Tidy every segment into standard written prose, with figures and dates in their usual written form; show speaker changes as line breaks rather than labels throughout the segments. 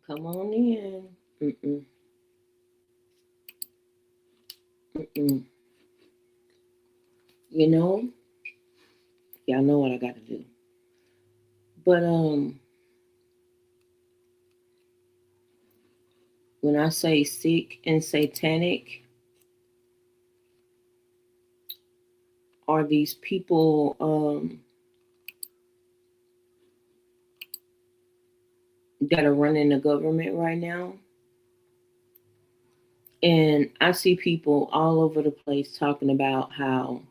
Come on in. Mm-mm, mm-mm. You know, y'all know what I got to do. But when I say sick and satanic, are these people that are running the government right now? And I see people all over the place talking about how,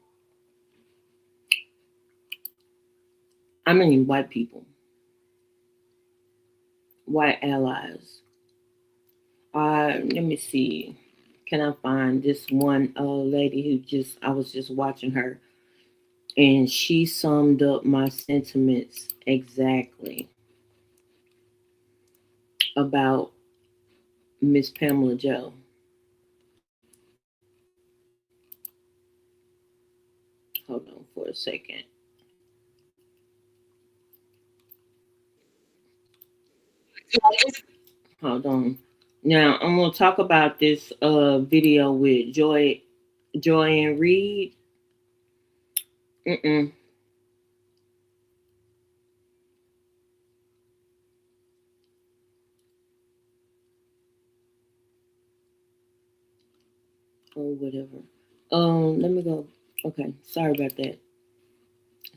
I mean, white people, white allies. Let me see. Can I find this one lady who I was just watching her, and she summed up my sentiments exactly about Miss Pamela Joe. Hold on for a second. Hold on. Now I'm gonna talk about this video with Joy and Reed. Mm-mm. Or whatever. Let me go. Okay, sorry about that.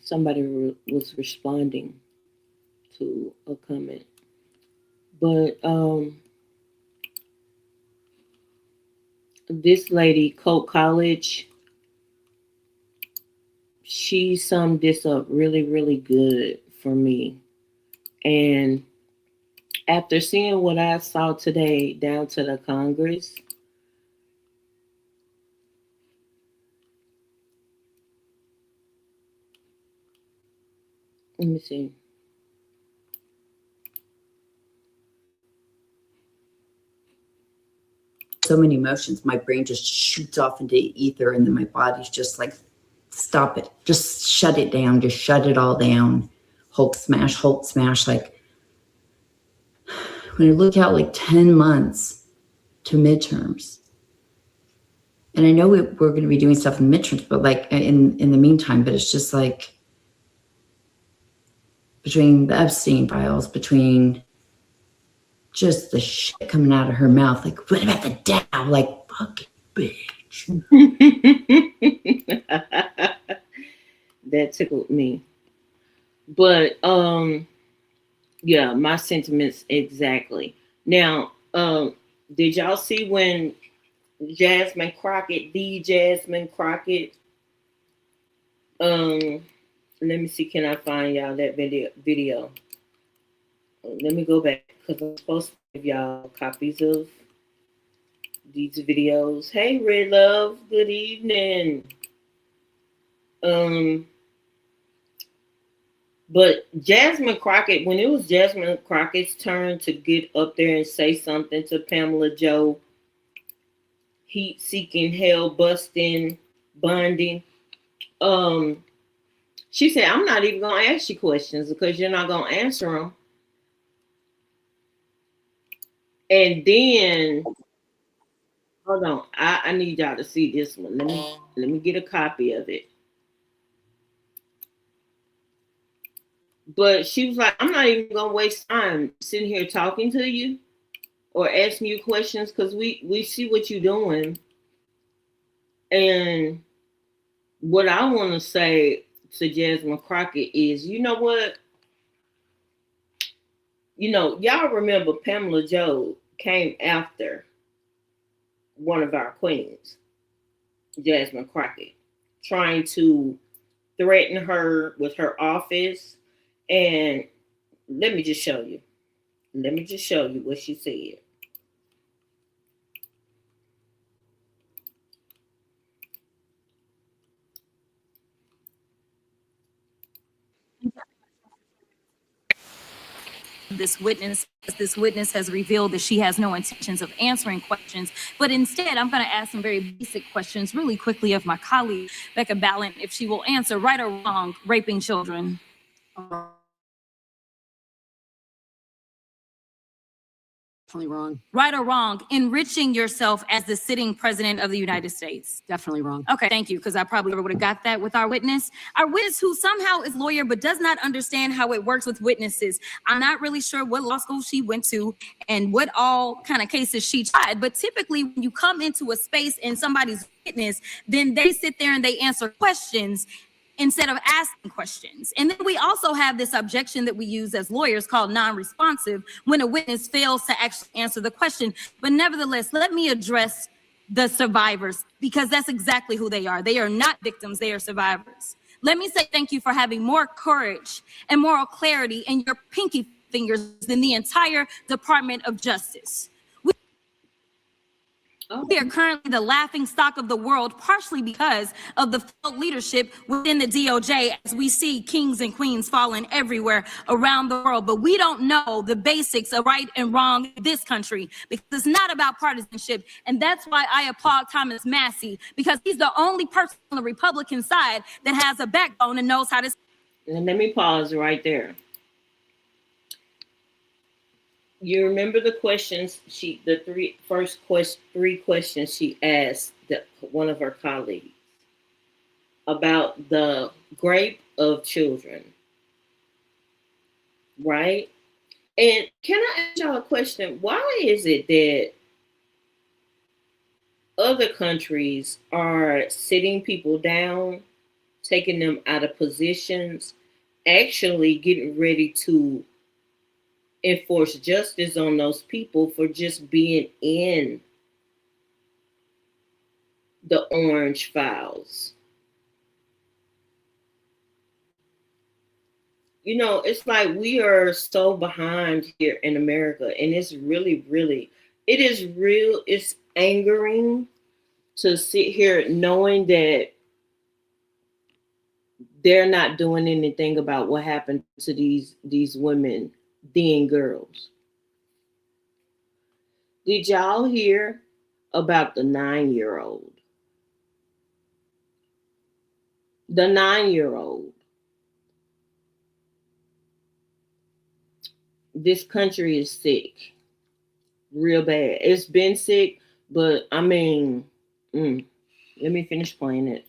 Somebody was responding to a comment, but this lady, Coke College, she summed this up really, really good for me. And after seeing what I saw today down to the Congress, let me see.
So many emotions, my brain just shoots off into ether, and then my body's just like, stop it, just shut it down, just shut it all down. Hulk smash. Like when I look out like 10 months to midterms, and I know we're going to be doing stuff in midterms, but like in the meantime, but it's just like between the Epstein files, between just the shit coming out of her mouth, like, what about the Dow? Like, fucking bitch.
That tickled me. But yeah, my sentiments exactly. Now, did y'all see when Jasmine Crockett, um, let me see, can I find y'all that video? Let me go back because I'm supposed to give y'all copies of these videos. Hey, Red Love, good evening. Um, but Jasmine Crockett, when it was Jasmine Crockett's turn to get up there and say something to Pamela Joe, heat seeking, hell busting, Bondi, um, she said, I'm not even gonna ask you questions because you're not gonna answer them. And then hold on, I need y'all to see this one. Let me get a copy of it. But she was like, I'm not even gonna waste time sitting here talking to you or asking you questions because we see what you're doing. And what I want to say to Jasmine Crockett is, you know what? You know, y'all remember Pamela Joe came after one of our queens, Jasmine Crockett, trying to threaten her with her office. And let me just show you. Let me just show you what she said.
This witness has revealed that she has no intentions of answering questions, but instead I'm going to ask some very basic questions really quickly of my colleague Becca Ballant, if she will answer right or wrong raping children.
Definitely wrong.
Right or wrong, enriching yourself as the sitting president of the United States?
Definitely wrong.
Okay, thank you, because I probably never would have got that with our witness. Our witness who somehow is lawyer but does not understand how it works with witnesses. I'm not really sure what law school she went to and what all kind of cases she tried, but typically when you come into a space and somebody's witness, then they sit there and they answer questions instead of asking questions. And then we also have this objection that we use as lawyers called non-responsive, when a witness fails to actually answer the question. But nevertheless, let me address the survivors, because that's exactly who they are. They are not victims, they are survivors. Let me say thank you for having more courage and moral clarity in your pinky fingers than the entire Department of Justice. We are currently the laughing stock of the world, partially because of the failed leadership within the DOJ, as we see kings and queens falling everywhere around the world. But we don't know the basics of right and wrong in this country, because it's not about partisanship. And that's why I applaud Thomas Massey, because he's the only person on the Republican side that has a backbone and knows how to.
And let me pause right there. You remember the questions three questions she asked one of her colleagues about the rape of children, right? And can I ask y'all a question? Why is it that other countries are sitting people down, taking them out of positions, actually getting ready to enforce justice on those people for just being in the orange files? You know, it's like we are so behind here in America, and it's it's angering to sit here knowing that they're not doing anything about what happened to these women, then girls. Did y'all hear about the 9-year-old? The 9-year-old. This country is sick. Real bad. It's been sick, but I mean, let me finish playing it.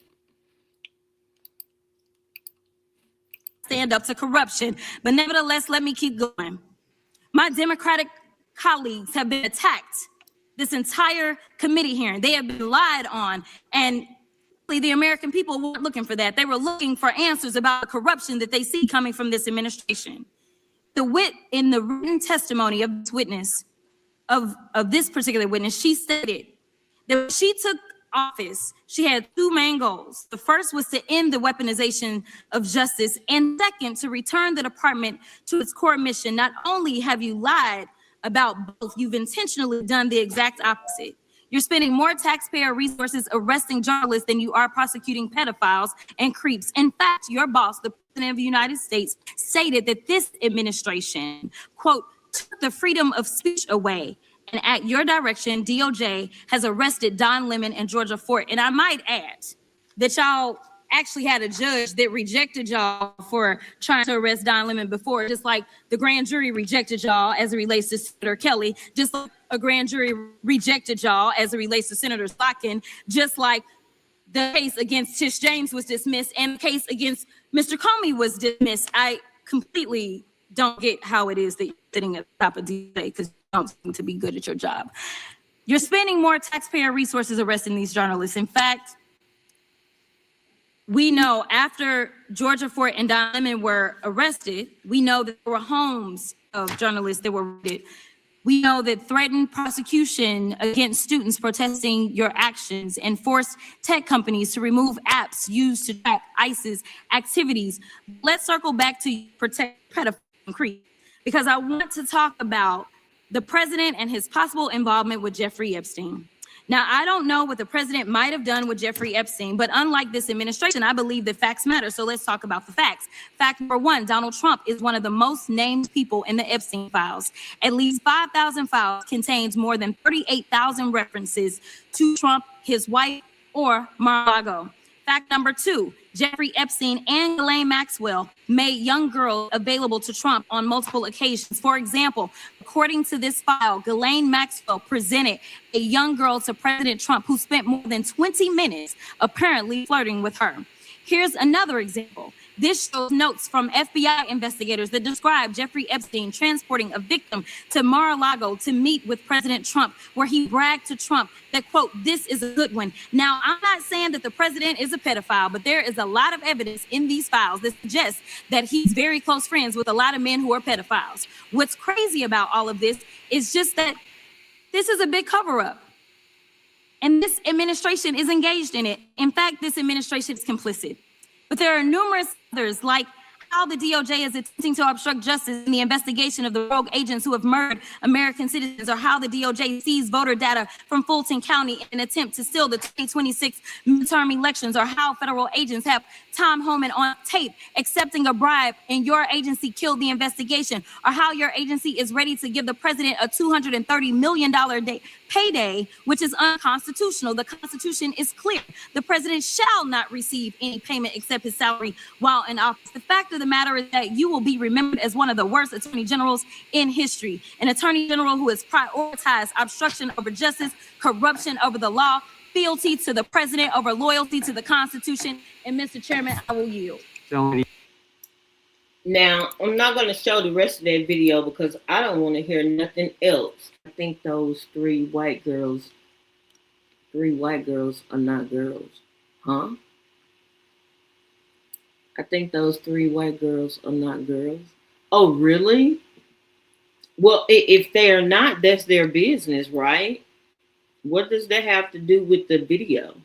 Stand up to corruption, but nevertheless, let me keep going. My Democratic colleagues have been attacked this entire committee hearing. They have been lied on, and the American people weren't looking for that. They were looking for answers about the corruption that they see coming from this administration. In the written testimony of this witness, of this particular witness, she stated that when she took office, she had two main goals. The first was to end the weaponization of justice, and second, to return the department to its core mission. Not only have you lied about both, you've intentionally done the exact opposite. You're spending more taxpayer resources arresting journalists than you are prosecuting pedophiles and creeps. In fact, your boss, the President of the United States, stated that this administration, quote, took the freedom of speech away. And at your direction, DOJ has arrested Don Lemon and Georgia Fort. And I might add that y'all actually had a judge that rejected y'all for trying to arrest Don Lemon before, just like the grand jury rejected y'all as it relates to Senator Kelly, just like a grand jury rejected y'all as it relates to Senator Slotkin, just like the case against Tish James was dismissed and the case against Mr. Comey was dismissed. I completely don't get how it is that you're sitting at the top of DOJ, because don't seem to be good at your job. You're spending more taxpayer resources arresting these journalists. In fact, we know after Georgia Fort and Don Lemon were arrested, we know that there were homes of journalists that were raided. We know that threatened prosecution against students protesting your actions and forced tech companies to remove apps used to track ISIS activities. Let's circle back to protect pedophiles and creep, because I want to talk about the president and his possible involvement with Jeffrey Epstein. Now, I don't know what the president might have done with Jeffrey Epstein, but unlike this administration, I believe that facts matter. So let's talk about the facts. Fact number one, Donald Trump is one of the most named people in the Epstein files. At least 5,000 files contains more than 38,000 references to Trump, his wife, or Mar-a-Lago. Fact number 2, Jeffrey Epstein and Ghislaine Maxwell made young girls available to Trump on multiple occasions. For example, according to this file, Ghislaine Maxwell presented a young girl to President Trump who spent more than 20 minutes apparently flirting with her. Here's another example. This shows notes from FBI investigators that describe Jeffrey Epstein transporting a victim to Mar-a-Lago to meet with President Trump, where he bragged to Trump that, quote, "this is a good one." Now, I'm not saying that the president is a pedophile, but there is a lot of evidence in these files that suggests that he's very close friends with a lot of men who are pedophiles. What's crazy about all of this is just that this is a big cover-up. And this administration is engaged in it. In fact, this administration is complicit. But there are numerous others, like how the DOJ is attempting to obstruct justice in the investigation of the rogue agents who have murdered American citizens, or how the DOJ seized voter data from Fulton County in an attempt to steal the 2026 midterm elections, or how federal agents have Tom Homan on tape accepting a bribe and your agency killed the investigation, or how your agency is ready to give the president a $230 million payday, which is unconstitutional. The Constitution is clear. The president shall not receive any payment except his salary while in office. The fact of the matter is that you will be remembered as one of the worst attorney generals in history, an attorney general who has prioritized obstruction over justice, corruption over the law, fealty to the president over loyalty to the Constitution. And Mr. Chairman, I will yield.
Now, I'm not going to show the rest of that video because I don't want to hear nothing else. I think those three white girls are not girls. Huh? I think those three white girls are not girls. Oh, really? Well, if they're not, that's their business, right? What does that have to do with the video?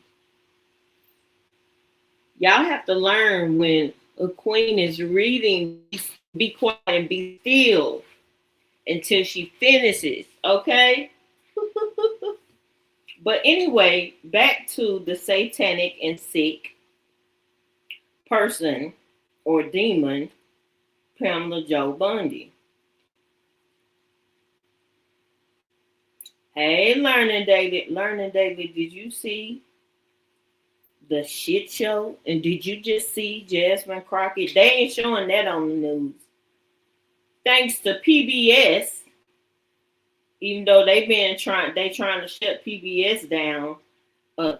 Y'all have to learn when a queen is reading, be quiet and be still until she finishes, okay? But anyway, back to the satanic and sick person or demon, Pamla Joe Bondi. Hey, Learning David, did you see the shit show? And did you just see Jasmine Crockett? They ain't showing that on the news. Thanks to PBS, even though they trying to shut PBS down,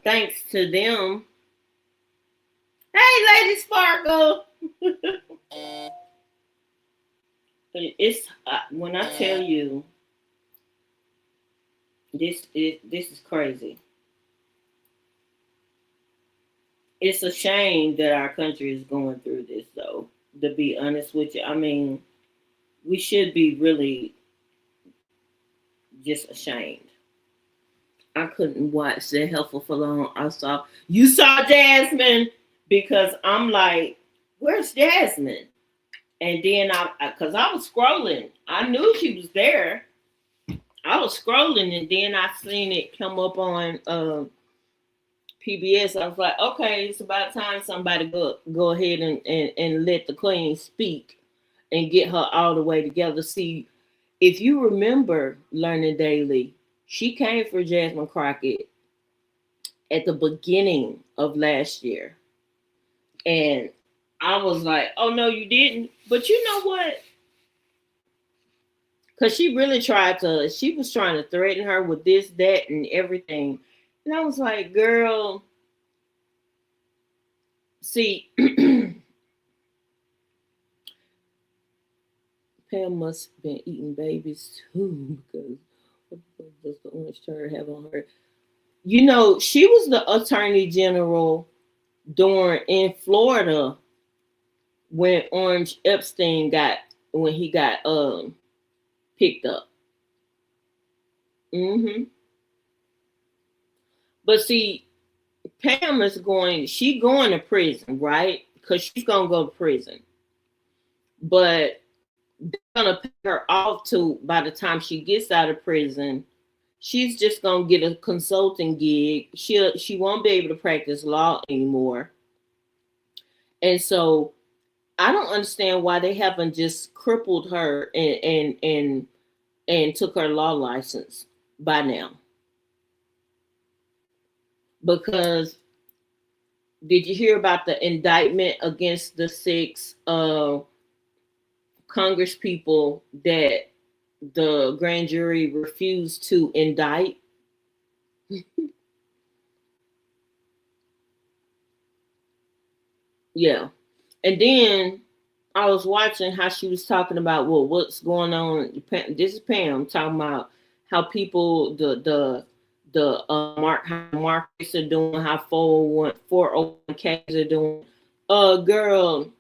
thanks to them. Hey, Lady Sparkle. It's when I tell you, this is crazy. It's a shame that our country is going through this, though, to be honest with you. I mean, we should be really just ashamed. I couldn't watch that Helpful for long. You saw Jasmine, because I'm like, where's Jasmine? And then because I was scrolling. I knew she was there. I was scrolling, and then I seen it come up on PBS. I was like, okay, it's about time somebody go ahead and let the queen speak and get her all the way together. See, if you remember Learning Daily, she came for Jasmine Crockett at the beginning of last year. And I was like, oh, no, you didn't. But you know what? Because she really she was trying to threaten her with this, that, and everything. And I was like, girl, see, Pam must have been eating babies too, because what does the orange turd have on her? You know, she was the attorney general in Florida when Orange Epstein got picked up. But see, Pam is going to prison, right? Because she's gonna go to prison. But they're gonna pay her off by the time she gets out of prison. She's just gonna get a consulting gig. She won't be able to practice law anymore. And so I don't understand why they haven't just crippled her and took her law license by now. Because Did you hear about the indictment against the 6 Congress people that the grand jury refused to indict? Yeah. And then I was watching how she was talking about, well, what's going on. This is Pam talking about how people, how markets are doing, how 401ks are doing. Girl,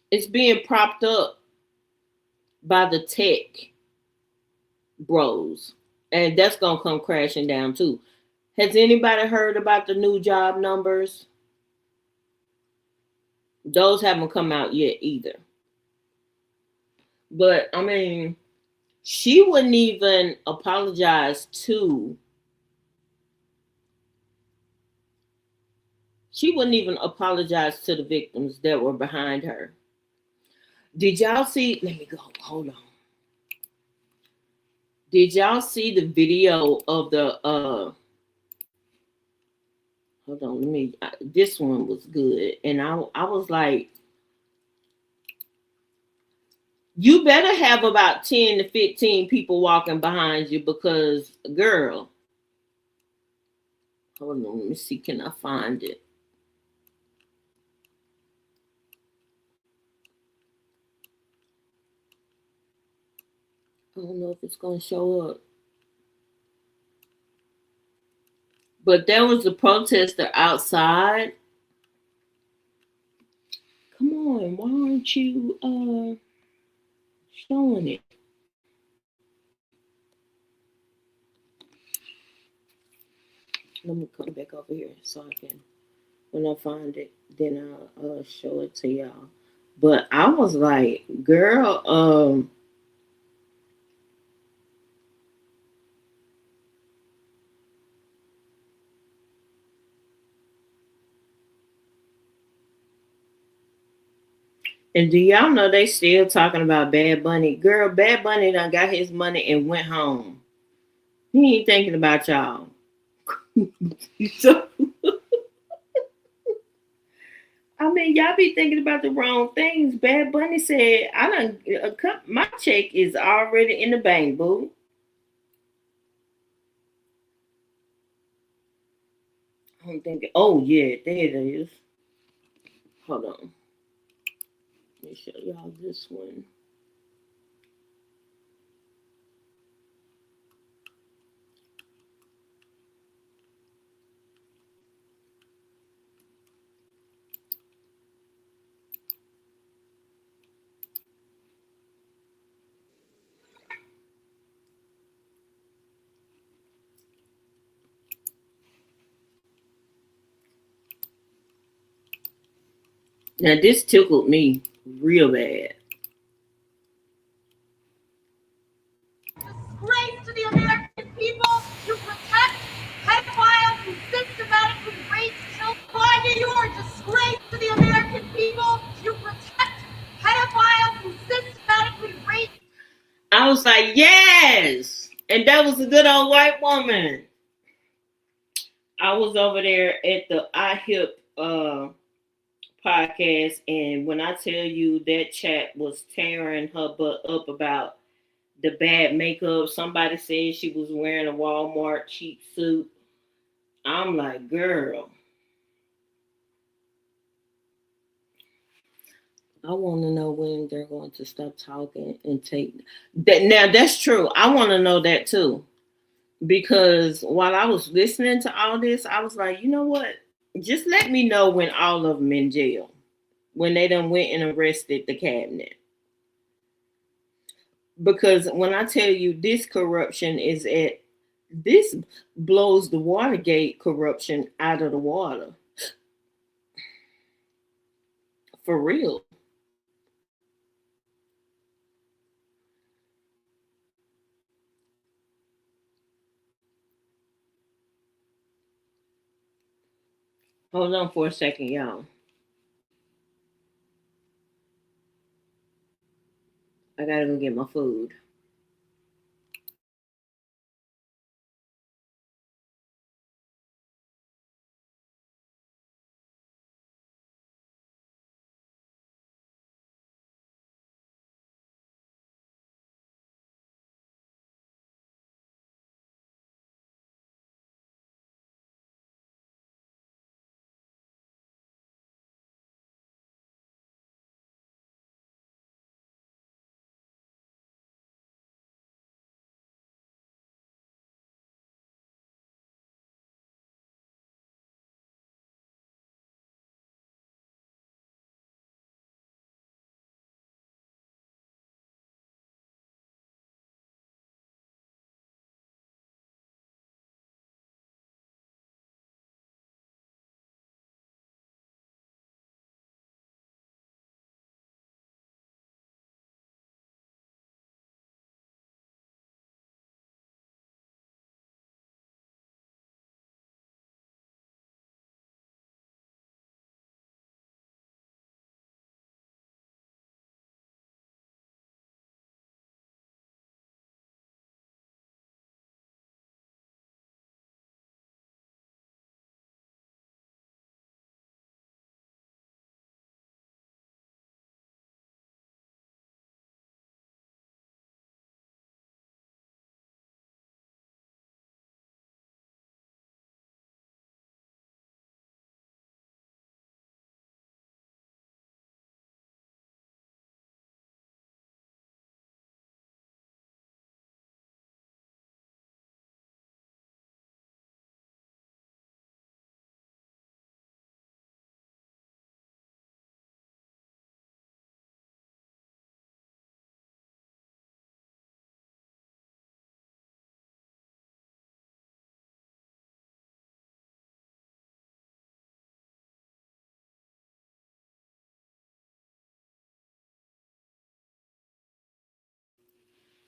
it's being propped up by the tech bros, and that's gonna come crashing down too. Has anybody heard about the new job numbers? Those haven't come out yet either. But I mean, she wouldn't even apologize to. She wouldn't even apologize to the victims that were behind her. Did y'all see? Let me go. Hold on. Did y'all see the video of the hold on, let me this one was good. And I was like, you better have about 10 to 15 people walking behind you because girl, hold on, let me see, can I find it? I don't know if it's gonna show up. But there was a protester outside. Come on, why aren't you showing it? Let me come back over here so I can, when I find it, then I'll show it to y'all. But I was like, girl, and do y'all know they still talking about Bad Bunny? Girl, Bad Bunny done got his money and went home. He ain't thinking about y'all. So, I mean, y'all be thinking about the wrong things. Bad Bunny said, "I done my check is already in the bank, boo." I'm thinking, oh yeah, there it is. Hold on, let me show y'all this one. Now this tickled me real bad.
Disgrace to the American people. You protect pedophiles who systematically rape children. Bondi, you are a disgrace to the American people. You protect pedophiles who systematically rape.
I was like, yes, and that was a good old white woman. I was over there at the iHip podcast, and when I tell you that chat was tearing her butt up about the bad makeup, somebody said she was wearing a Walmart cheap suit. I'm like, girl, I want to know when they're going to stop talking and take that. Now that's true. I want to know that too, because while I was listening to all this, I was like, you know what? Just let me know when all of them in jail, when they done went and arrested the cabinet. Because when I tell you this corruption is at this blows the Watergate corruption out of the water. For real. Hold on for a second, y'all. I gotta go get my food.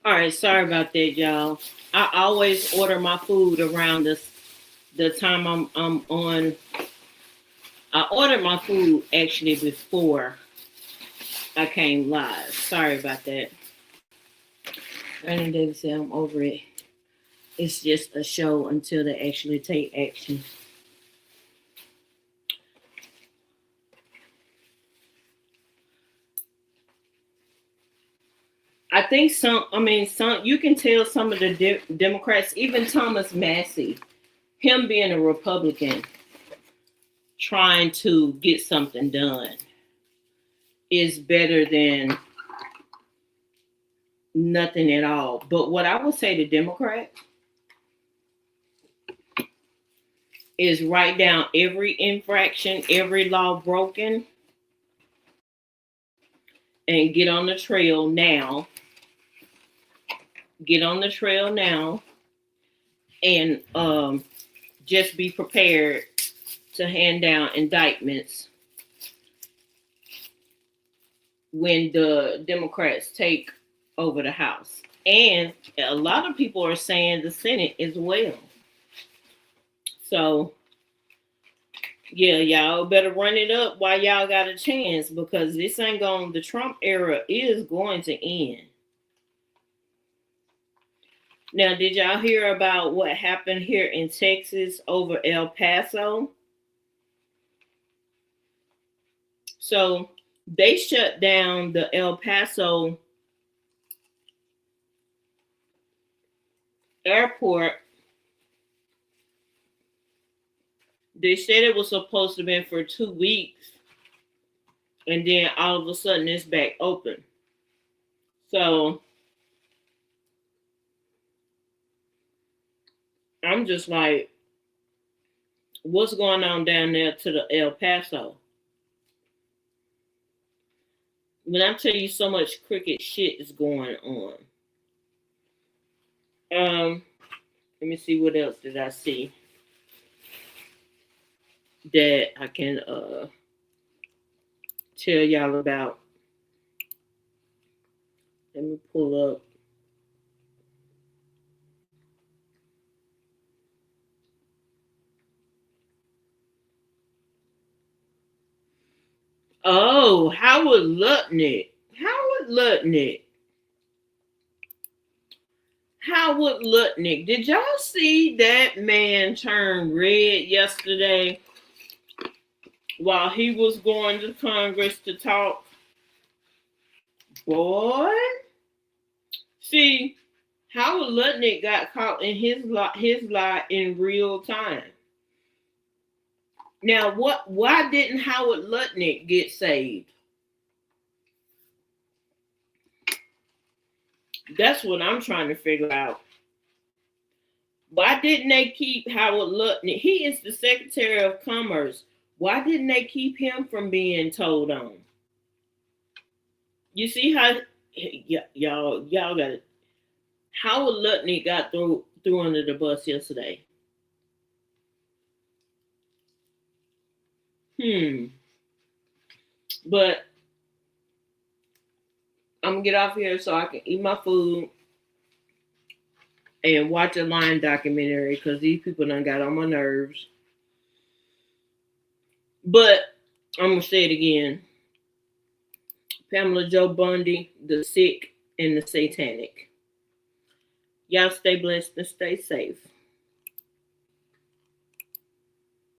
All right, sorry about that, y'all. I always order my food around the time I'm on. I ordered my food actually before I came live. Sorry about that. Brandon Davis said I'm over it. It's just a show until they actually take action. I think some, you can tell some of the Democrats, even Thomas Massey, him being a Republican, trying to get something done is better than nothing at all. But what I would say to Democrats is write down every infraction, every law broken, and get on the trail now. Get on the trail now, and just be prepared to hand down indictments when the Democrats take over the House. And a lot of people are saying the Senate as well. So, yeah, y'all better run it up while y'all got a chance, because this ain't going, the Trump era is going to end. Now, did y'all hear about what happened here in Texas over El Paso? So they shut down the El Paso airport. They said it was supposed to have been for 2 weeks, and then all of a sudden it's back open. So I'm just like, what's going on down there to the El Paso? When I tell you so much cricket shit is going on. Let me see what else did I see that I can tell y'all about. Let me pull up. Oh, Howard Lutnick. Did y'all see that man turn red yesterday while he was going to Congress to talk? Boy. See, Howard Lutnick got caught in his lie in real time. Now, why didn't Howard Lutnick get saved? That's what I'm trying to figure out. Why didn't they keep Howard Lutnick? He is the Secretary of Commerce. Why didn't they keep him from being told on? You see how y'all got it. Howard Lutnick got threw under the bus yesterday. But I'm gonna get off here so I can eat my food and watch a lion documentary, because these people done got on my nerves. But I'm gonna say it again. Pamla, Joe Bondi, the sick, and the satanic. Y'all stay blessed and stay safe.